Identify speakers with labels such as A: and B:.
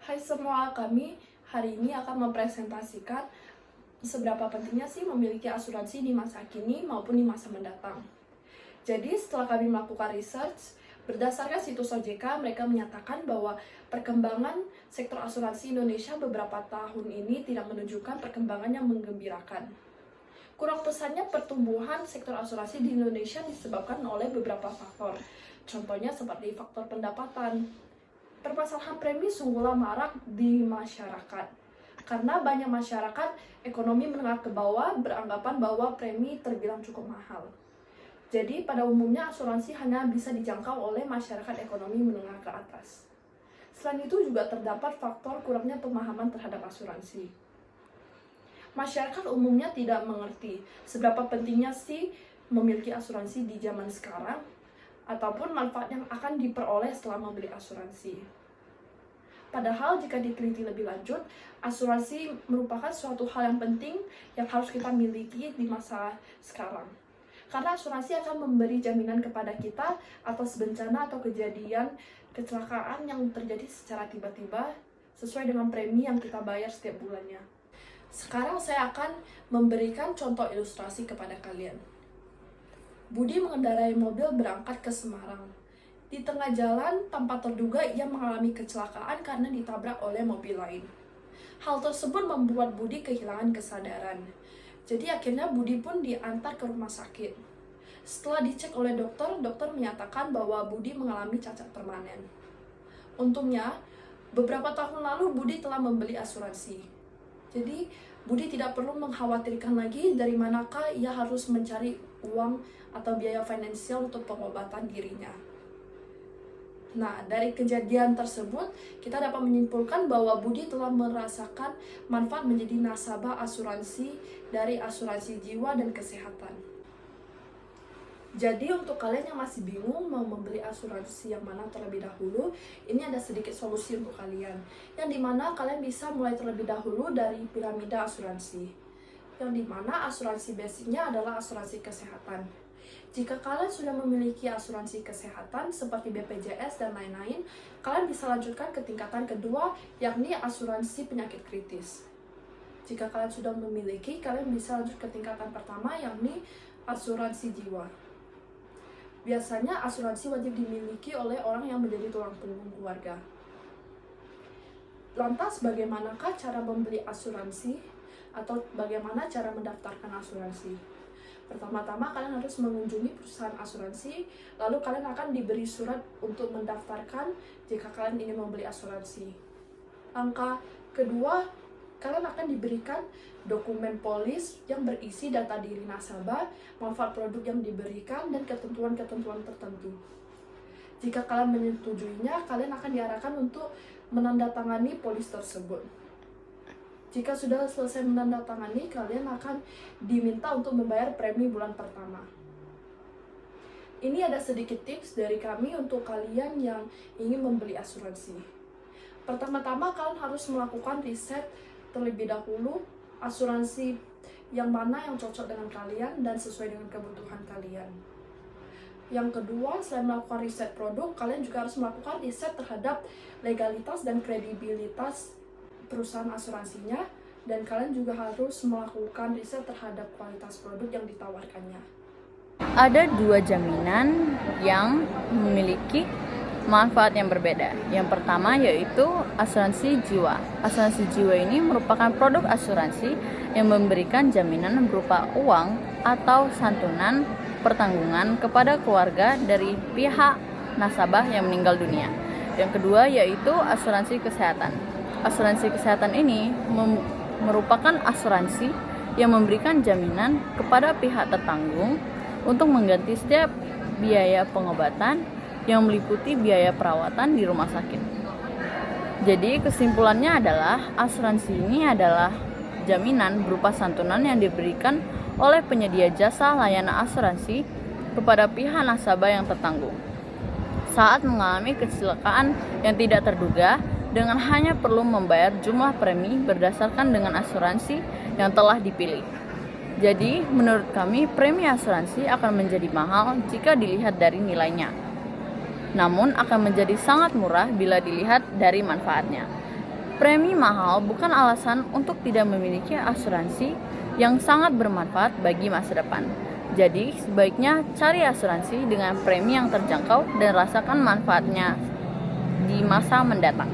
A: Hai semua, kami hari ini akan mempresentasikan seberapa pentingnya sih memiliki asuransi di masa kini maupun di masa mendatang. Jadi setelah kami melakukan research, berdasarkan situs OJK, mereka menyatakan bahwa perkembangan sektor asuransi Indonesia beberapa tahun ini tidak menunjukkan perkembangan yang menggembirakan. Kurang pesannya pertumbuhan sektor asuransi di Indonesia disebabkan oleh beberapa faktor. Contohnya seperti faktor pendapatan. Permasalahan premi sungguhlah marak di masyarakat. Karena banyak masyarakat ekonomi menengah ke bawah beranggapan bahwa premi terbilang cukup mahal. Jadi pada umumnya asuransi hanya bisa dijangkau oleh masyarakat ekonomi menengah ke atas. Selain itu juga terdapat faktor kurangnya pemahaman terhadap asuransi. Masyarakat umumnya tidak mengerti seberapa pentingnya sih memiliki asuransi di zaman sekarang, ataupun manfaat yang akan diperoleh setelah membeli asuransi. Padahal jika diteliti lebih lanjut, asuransi merupakan suatu hal yang penting yang harus kita miliki di masa sekarang. Karena asuransi akan memberi jaminan kepada kita atas bencana atau kejadian kecelakaan yang terjadi secara tiba-tiba sesuai dengan premi yang kita bayar setiap bulannya. Sekarang saya akan memberikan contoh ilustrasi kepada kalian. Budi mengendarai mobil berangkat ke Semarang. Di tengah jalan, tanpa terduga ia mengalami kecelakaan karena ditabrak oleh mobil lain. Hal tersebut membuat Budi kehilangan kesadaran. Jadi akhirnya Budi pun diantar ke rumah sakit. Setelah dicek oleh dokter, dokter menyatakan bahwa Budi mengalami cacat permanen. Untungnya, beberapa tahun lalu Budi telah membeli asuransi. Jadi, Budi tidak perlu mengkhawatirkan lagi dari manakah ia harus mencari uang atau biaya finansial untuk pengobatan dirinya. Nah, dari kejadian tersebut, kita dapat menyimpulkan bahwa Budi telah merasakan manfaat menjadi nasabah asuransi dari asuransi jiwa dan kesehatan. Jadi untuk kalian yang masih bingung mau membeli asuransi yang mana terlebih dahulu, ini ada sedikit solusi untuk kalian. Yang dimana kalian bisa mulai terlebih dahulu dari piramida asuransi. Yang dimana asuransi basicnya adalah asuransi kesehatan. Jika kalian sudah memiliki asuransi kesehatan seperti BPJS dan lain-lain, kalian bisa lanjutkan ke tingkatan kedua, yakni asuransi penyakit kritis. Jika kalian sudah memiliki, kalian bisa lanjut ke tingkatan pertama, yakni asuransi jiwa. Biasanya asuransi wajib dimiliki oleh orang yang menjadi tulang punggung keluarga. Lantas bagaimanakah cara membeli asuransi atau bagaimana cara mendaftarkan asuransi? Pertama-tama kalian harus mengunjungi perusahaan asuransi, lalu kalian akan diberi surat untuk mendaftarkan jika kalian ingin membeli asuransi. Langkah kedua, kalian akan diberikan dokumen polis yang berisi data diri nasabah, manfaat produk yang diberikan, dan ketentuan-ketentuan tertentu. Jika kalian menyetujuinya, kalian akan diarahkan untuk menandatangani polis tersebut. Jika sudah selesai menandatangani, kalian akan diminta untuk membayar premi bulan pertama. Ini ada sedikit tips dari kami untuk kalian yang ingin membeli asuransi. Pertama-tama kalian harus melakukan riset terlebih dahulu asuransi yang mana yang cocok dengan kalian dan sesuai dengan kebutuhan kalian. Yang kedua, selain melakukan riset produk, kalian juga harus melakukan riset terhadap legalitas dan kredibilitas perusahaan asuransinya, dan kalian juga harus melakukan riset terhadap kualitas produk yang ditawarkannya.
B: Ada dua jaminan yang memiliki manfaat yang berbeda. Yang pertama yaitu asuransi jiwa. Asuransi jiwa ini merupakan produk asuransi yang memberikan jaminan berupa uang atau santunan pertanggungan kepada keluarga dari pihak nasabah yang meninggal dunia. Yang kedua yaitu asuransi kesehatan. Asuransi kesehatan ini merupakan asuransi yang memberikan jaminan kepada pihak tertanggung untuk mengganti setiap biaya pengobatan yang meliputi biaya perawatan di rumah sakit. Jadi kesimpulannya adalah asuransi ini adalah jaminan berupa santunan yang diberikan oleh penyedia jasa layanan asuransi kepada pihak nasabah yang tertanggung saat mengalami kecelakaan yang tidak terduga, dengan hanya perlu membayar jumlah premi berdasarkan dengan asuransi yang telah dipilih. Jadi, menurut kami, premi asuransi akan menjadi mahal jika dilihat dari nilainya. Namun, akan menjadi sangat murah bila dilihat dari manfaatnya. Premi mahal bukan alasan untuk tidak memiliki asuransi yang sangat bermanfaat bagi masa depan. Jadi, sebaiknya cari asuransi dengan premi yang terjangkau dan rasakan manfaatnya di masa mendatang.